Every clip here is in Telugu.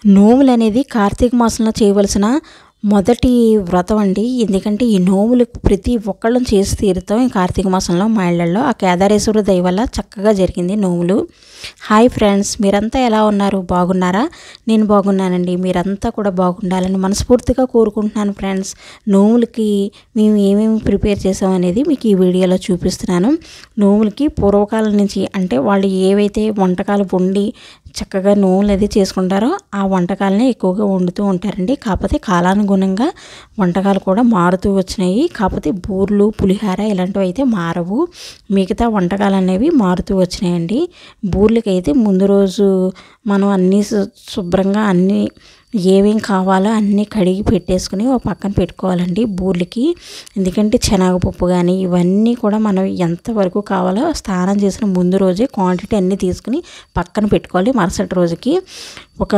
నోములనేది కార్తీక మాసంలో చేయవలసిన మొదటి వ్రతం అండి. ఎందుకంటే ఈ నోములు ప్రతి ఒక్కళ్ళం చేసి తీరుతాం ఈ కార్తీక మాసంలో మా ఇళ్లలో. ఆ కేదారేశ్వర దయ వల్ల చక్కగా జరిగింది నోములు. హాయ్ ఫ్రెండ్స్, మీరంతా ఎలా ఉన్నారు? బాగున్నారా? నేను బాగున్నానండి. మీరంతా కూడా బాగుండాలని మనస్ఫూర్తిగా కోరుకుంటున్నాను ఫ్రెండ్స్. నోములకి మేము ఏమేమి ప్రిపేర్ చేసాం అనేది మీకు ఈ వీడియోలో చూపిస్తున్నాను. నోములకి పూర్వకాలం నుంచి అంటే వాళ్ళు ఏవైతే వంటకాలు వండి చక్కగా నోములు అది చేసుకుంటారో ఆ వంటకాలనే ఎక్కువగా వండుతూ ఉంటారండి. కాకపోతే కాలానుగుణంగా వంటకాలు కూడా మారుతూ వచ్చినాయి. కాకపోతే బూర్లు, పులిహార ఇలాంటివి అయితే మారవు. మిగతా వంటకాలు అనేవి మారుతూ వచ్చినాయండి. బూర్లకైతే ముందు రోజు మనం అన్నీ శుభ్రంగా అన్నీ ఏమేం కావాలో అన్నీ కడిగి పెట్టేసుకుని ఒక పక్కన పెట్టుకోవాలండి బూర్లకి. ఎందుకంటే శనగపప్పు కానీ ఇవన్నీ కూడా మనం ఎంతవరకు కావాలో స్నానం చేసిన ముందు రోజే క్వాంటిటీ అన్నీ తీసుకుని పక్కన పెట్టుకోవాలి. మరుసటి రోజుకి ఒక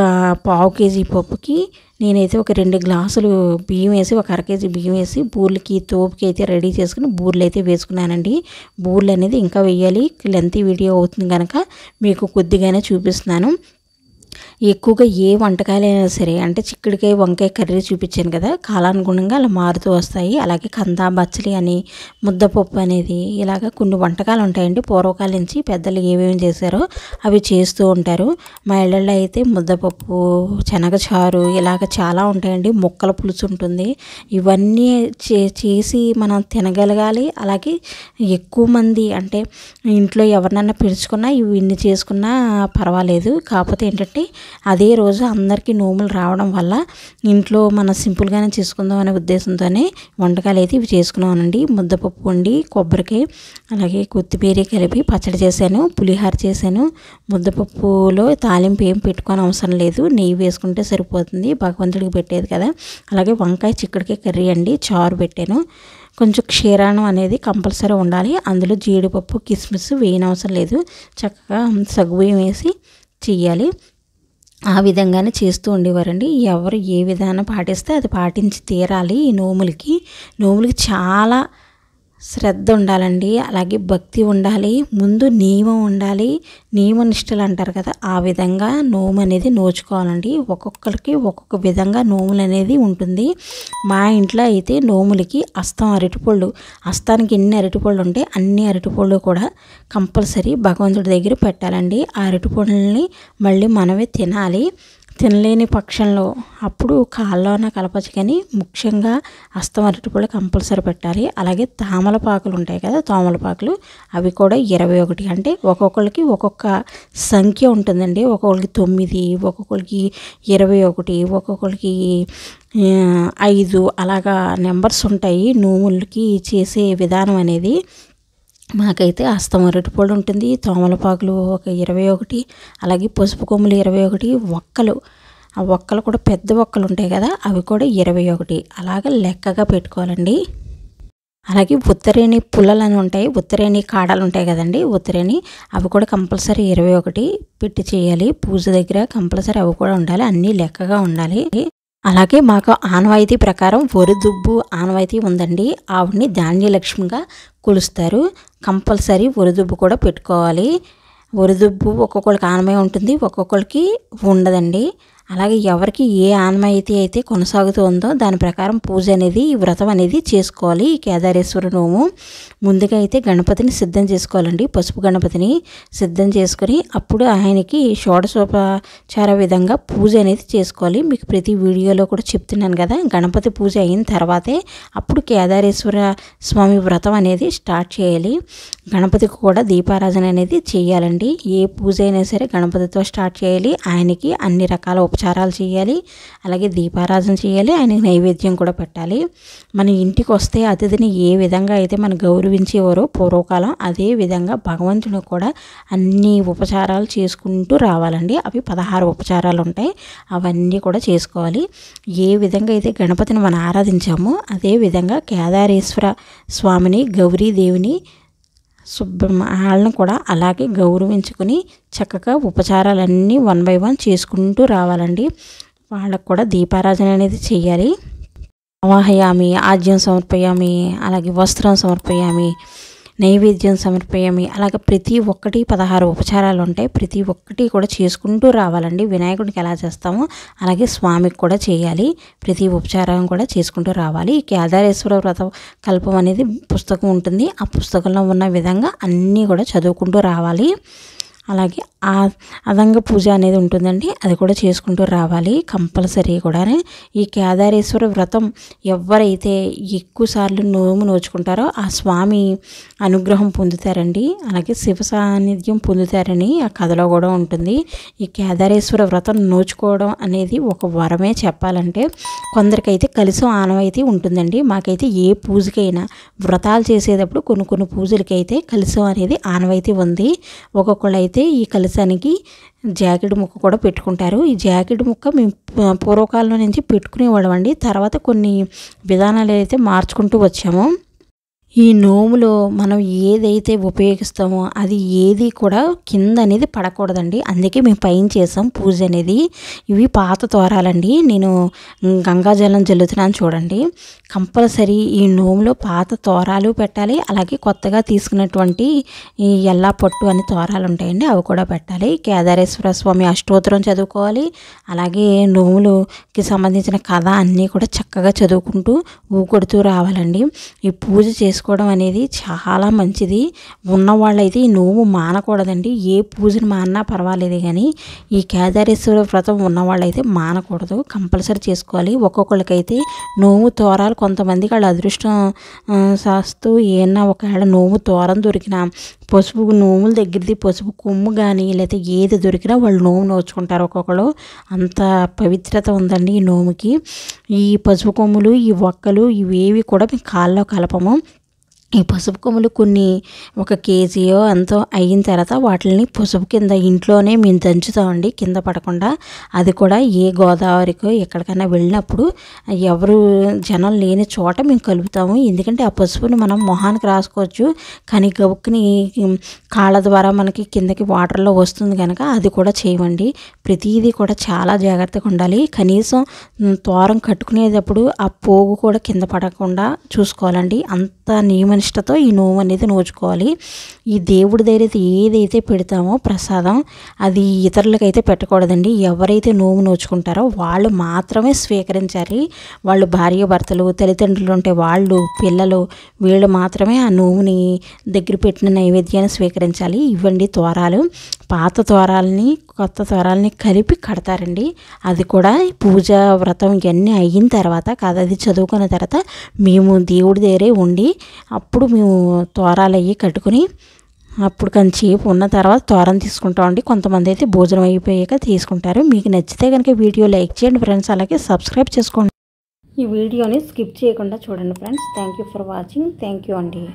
పావు కేజీ పప్పుకి నేనైతే ఒక 2 గ్లాసులు బియ్యం వేసి ఒక అర కేజీ బియ్యం వేసి బూర్లకి తోపుకి అయితే రెడీ చేసుకుని బూర్లు అయితే వేసుకున్నానండి. బూర్లు అనేది ఇంకా వేయాలి. లెంతీ వీడియో అవుతుంది కనుక మీకు కొద్దిగానే చూపిస్తున్నాను. ఎక్కువగా ఏ వంటకాయలైనా సరే అంటే చిక్కుడుకాయ, వంకాయ కర్రీ చూపించాను కదా, కాలానుగుణంగా అలా మారుతూ వస్తాయి. అలాగే కందా బచ్చలి అని, ముద్దపప్పు అనేది ఇలాగ కొన్ని వంటకాలు ఉంటాయండి. పూర్వకాలం నుంచి పెద్దలు ఏమేమి చేశారో అవి చేస్తూ ఉంటారు. మా ఇళ్ళల్లో అయితే ముద్దపప్పు, శనగచారు ఇలాగ చాలా ఉంటాయండి. ముక్కల పులుసు ఉంటుంది. ఇవన్నీ చేసి మనం తినగలగాలి. అలాగే ఎక్కువ మంది అంటే ఇంట్లో ఎవరినన్నా పిలుచుకున్నా ఇన్ని చేసుకున్నా పర్వాలేదు. కాకపోతే ఏంటంటే అదే రోజు అందరికీ నోములు రావడం వల్ల ఇంట్లో మనం సింపుల్గానే చేసుకుందాం అనే ఉద్దేశంతోనే వంటకాలు అయితే ఇవి చేసుకున్నానండి. ముద్దపప్పు వండి కొబ్బరికాయ అలాగే కొత్తిమీర కలిపి పచ్చడి చేశాను, పులిహార చేశాను. ముద్దపప్పులో తాలింపు ఏం పెట్టుకోని అవసరం లేదు, నెయ్యి వేసుకుంటే సరిపోతుంది. భగవంతుడికి పెట్టేది కదా. అలాగే వంకాయ చిక్కుడుకాయ కర్రీ అండి, చారు పెట్టాను. కొంచెం క్షీరాణం అనేది కంపల్సరీ ఉండాలి. అందులో జీడిపప్పు, కిస్మిస్ వేయనవసరం లేదు. చక్కగా సగ్గుబియ్యం వేసి చెయ్యాలి. ఆ విధంగానే చేస్తూ ఉండేవారండి. ఎవరు ఏ విధానం పాటిస్తే అది పాటించి తీరాలి. ఈ నోములకి చాలా శ్రద్ధ ఉండాలండి. అలాగే భక్తి ఉండాలి. ముందు నియమం ఉండాలి. నియమ నిష్టలు అంటారు కదా, ఆ విధంగా నోము అనేది నోచుకోవాలండి. ఒక్కొక్కరికి ఒక్కొక్క విధంగా నోములు అనేది ఉంటుంది. మా ఇంట్లో అయితే నోములకి అస్తానికి ఎన్ని అరటిపళ్ళు ఉంటే అన్ని అరటిపళ్ళు కూడా కంపల్సరీ భగవంతుడి దగ్గర పెట్టాలండి. ఆ అరటిపళ్ళని మళ్ళీ మనమే తినాలి. తినలేని పక్షంలో అప్పుడు కాళ్ళలోన కలపచ్చు, కానీ ముఖ్యంగా అస్తం అరటిపళ్ళు కంపల్సరీ పెట్టాలి. అలాగే తామలపాకులు ఉంటాయి కదా, తామలపాకులు అవి కూడా 21 అంటే ఒక్కొక్కరికి ఒక్కొక్క సంఖ్య ఉంటుందండి. ఒక్కొక్కరికి 9, ఒక్కొక్కరికి 21, ఒక్కొక్కరికి 5 అలాగా నెంబర్స్ ఉంటాయి నోములకి చేసే విధానం అనేది. మాకైతే అస్తం అరటిపళ్ళు ఉంటుంది, తోమలపాకులు ఒక 21, అలాగే పసుపు కొమ్ములు 21, ఒక్కలు ఆ ఒక్కలు కూడా పెద్ద ఒక్కలు ఉంటాయి కదా అవి కూడా 21 అలాగ లెక్కగా పెట్టుకోవాలండి. అలాగే ఉత్తరేణి పుల్లలు అని ఉంటాయి, ఉత్తరేణి కాడలు ఉంటాయి కదండి, ఉత్తరేణి అవి కూడా కంపల్సరీ 21 పెట్టి చేయాలి. పూజ దగ్గర కంపల్సరీ అవి కూడా ఉండాలి. అన్నీ లెక్కగా ఉండాలి. అలాగే మాకు ఆనవాయితీ ప్రకారం వరిదుబ్బు ఆనవాయితీ ఉందండి. ఆవిడ్ని ధాన్యలక్ష్మిగా కొలుస్తారు. కంపల్సరీ వరిదుబ్బు కూడా పెట్టుకోవాలి. వరిదుబ్బు ఒక్కొక్కరికి ఆనవాయి ఉంటుంది, ఒక్కొక్కరికి ఉండదండి. అలాగే ఎవరికి ఏ ఆనవాయితీ అయితే కొనసాగుతుందో దాని ప్రకారం పూజ అనేది ఈ వ్రతం అనేది చేసుకోవాలి. ఈ కేదారేశ్వర నోము ముందుగా అయితే గణపతిని సిద్ధం చేసుకోవాలండి. పసుపు గణపతిని సిద్ధం చేసుకొని అప్పుడు ఆయనకి షోడశోపచార విధంగా పూజ అనేది చేసుకోవాలి. మీకు ప్రతి వీడియోలో కూడా చెప్తున్నాను కదా. గణపతి పూజ అయిన తర్వాతే అప్పుడు కేదారేశ్వర స్వామి వ్రతం అనేది స్టార్ట్ చేయాలి. గణపతికి కూడా దీపారాధన అనేది చేయాలండి. ఏ పూజ అయినా సరే గణపతితో స్టార్ట్ చేయాలి. ఆయనకి అన్ని రకాల ఉపచారాలు చేయాలి. అలాగే దీపారాధన చేయాలి. ఆయనకి నైవేద్యం కూడా పెట్టాలి. మన ఇంటికి వస్తే అతిథిని ఏ విధంగా అయితే మనం గౌరవించేవారో పూర్వకాలం, అదే విధంగా భగవంతుని కూడా అన్ని ఉపచారాలు చేసుకుంటూ రావాలండి. అవి 16 ఉపచారాలు ఉంటాయి. అవన్నీ కూడా చేసుకోవాలి. ఏ విధంగా అయితే గణపతిని మనం ఆరాధించామో అదే విధంగా కేదారేశ్వర స్వామిని, గౌరీదేవిని, వాళ్ళని కూడా అలాగే గౌరవించుకొని చక్కగా ఉపచారాలన్నీ 1 by 1 చేసుకుంటూ రావాలండి. వాళ్ళకు కూడా దీపారాధన అనేది చేయాలి. ఆవాహయామి, ఆజ్యం సమర్పయామి, అలాగే వస్త్రం సమర్పయామి, నైవేద్యం సమర్పయామి. అలాగే ప్రతి ఒక్కటి 16 ఉపచారాలు ఉంటాయి. ప్రతి ఒక్కటి కూడా చేసుకుంటూ రావాలండి. వినాయకుడికి ఎలా చేస్తామో అలాగే స్వామికి కూడా చేయాలి. ప్రతి ఉపచారం కూడా చేసుకుంటూ రావాలి. ఈ కేదారేశ్వర వ్రత కల్పం అనేది పుస్తకం ఉంటుంది. ఆ పుస్తకంలో ఉన్న విధంగా అన్నీ కూడా చదువుకుంటూ రావాలి. అలాగే అదంగ పూజ అనేది ఉంటుందండి, అది కూడా చేసుకుంటూ రావాలి కంపల్సరీ కూడా. ఈ కేదారేశ్వర వ్రతం ఎవరైతే ఎక్కువసార్లు నోము నోచుకుంటారో ఆ స్వామి అనుగ్రహం పొందుతారండి. అలాగే శివ సాన్నిధ్యం పొందుతారని ఆ కథలో కూడా ఉంటుంది. ఈ కేదారేశ్వర వ్రతం నోచుకోవడం అనేది ఒక వరమే చెప్పాలంటే. కొందరికైతే కలిసం ఆనవాయితీ ఉంటుందండి. మాకైతే ఏ పూజకైనా వ్రతాలు చేసేటప్పుడు కొన్ని పూజలకైతే కలిసం అనేది ఆనవాయితీ ఉంది. ఒక్కొక్కళ్ళు అయితే ఈ కలిసానికి జాకెట్ ముక్క కూడా పెట్టుకుంటారు. ఈ జాకెట్ ముక్క మేము పూర్వకాలం నుంచి పెట్టుకునేవాళ్ళం అండి. తర్వాత కొన్ని విధానాలు అయితే మార్చుకుంటూ వచ్చాము. ఈ నోములో మనం ఏదైతే ఉపయోగిస్తామో అది ఏది కూడా కింద అనేది పడకూడదండి. అందుకే మేము పైన చేసాం పూజ అనేది. ఇవి పాత తోరాలండి. నేను గంగాజలం జల్లుతున్నాను చూడండి. కంపల్సరీ ఈ నోములో పాత తోరాలు పెట్టాలి. అలాగే కొత్తగా తీసుకున్నటువంటి ఈ ఎల్లా పట్టు అని తోరాలు ఉంటాయండి, అవి కూడా పెట్టాలి. కేదారేశ్వర స్వామి అష్టోత్తరం చదువుకోవాలి. అలాగే నోములకి సంబంధించిన కథ అన్నీ కూడా చక్కగా చదువుకుంటూ ఊకొడుతూ రావాలండి. ఈ పూజ చేసుకోవడం అనేది చాలా మంచిది. ఉన్నవాళ్ళైతే ఈ నోము మానకూడదండి. ఏ పూజను మాన్నా పర్వాలేదు, కానీ ఈ కేదారేశ్వర వ్రతం ఉన్నవాళ్ళైతే మానకూడదు. కంపల్సరీ చేసుకోవాలి. ఒక్కొక్కరికైతే నోము తోరాలు, కొంతమందికి వాళ్ళ అదృష్టం శాస్తూ ఏమన్నా ఒకవేళ నోము తోరం దొరికినా, పసుపు నోముల దగ్గరది పసుపు కొమ్ము కానీ లేకపోతే ఏది దొరికినా వాళ్ళు నోము నోచుకుంటారు. ఒక్కొక్కరు అంత పవిత్రత ఉందండి ఈ నోముకి. ఈ పసుపు కొమ్ములు, ఈ ఒక్కలు ఇవేవి కూడా మేము కాల్లో కలపము. ఈ పసుపు కొమ్ములు కొన్ని 1 కేజీయో ఎంతో అయిన తర్వాత వాటిని పసుపు కింద ఇంట్లోనే మేము దంచుతామండి, కింద పడకుండా. అది కూడా ఏ గోదావరికో ఎక్కడికైనా వెళ్ళినప్పుడు ఎవరు జనం లేని చోట మేము కలుపుతాము. ఎందుకంటే ఆ పసుపుని మనం మొహానికి రాసుకోవచ్చు, కానీ గబుక్కుని కాళ్ళ ద్వారా మనకి కిందకి వాటర్లో వస్తుంది కనుక అది కూడా చేయమండి. ప్రతిదీ కూడా చాలా జాగ్రత్తగా ఉండాలి. కనీసం తోరం కట్టుకునేటప్పుడు ఆ పోగు కూడా కింద పడకుండా చూసుకోవాలండి. అంత నియమనిష్టతో ఈ నోము అనేది నోచుకోవాలి. ఈ దేవుడి దగ్గర ఏదైతే పెడతామో ప్రసాదం అది ఇతరులకైతే పెట్టకూడదండి. ఎవరైతే నోము నోచుకుంటారో వాళ్ళు మాత్రమే స్వీకరించాలి. వాళ్ళు భార్య భర్తలు, తల్లిదండ్రులు ఉంటే వాళ్ళు, పిల్లలు, వీళ్ళు మాత్రమే ఆ నోముని దగ్గర పెట్టిన నైవేద్యాన్ని స్వీకరించాలి. ఇవ్వండి తోరాలు. పాత తోరాలని కొత్త తోరాలని కలిపి కడతారండి. అది కూడా పూజ వ్రతం ఇవన్నీ అయిన తర్వాత కాదు, అది చదువుకున్న తర్వాత మేము దేవుడి దగ్గరే ఉండి అప్పుడు మేము తోరాలు అయ్యి కట్టుకుని అప్పుడు కొంచెంసేపు ఉన్న తర్వాత తోరం తీసుకుంటామండి. కొంతమంది అయితే భోజనం అయిపోయాక తీసుకుంటారు. మీకు నచ్చితే కనుక వీడియో లైక్ చేయండి ఫ్రెండ్స్, అలాగే సబ్స్క్రైబ్ చేసుకోండి. ఈ వీడియోని స్కిప్ చేయకుండా చూడండి friends. Thank you for watching. Thank you అండి.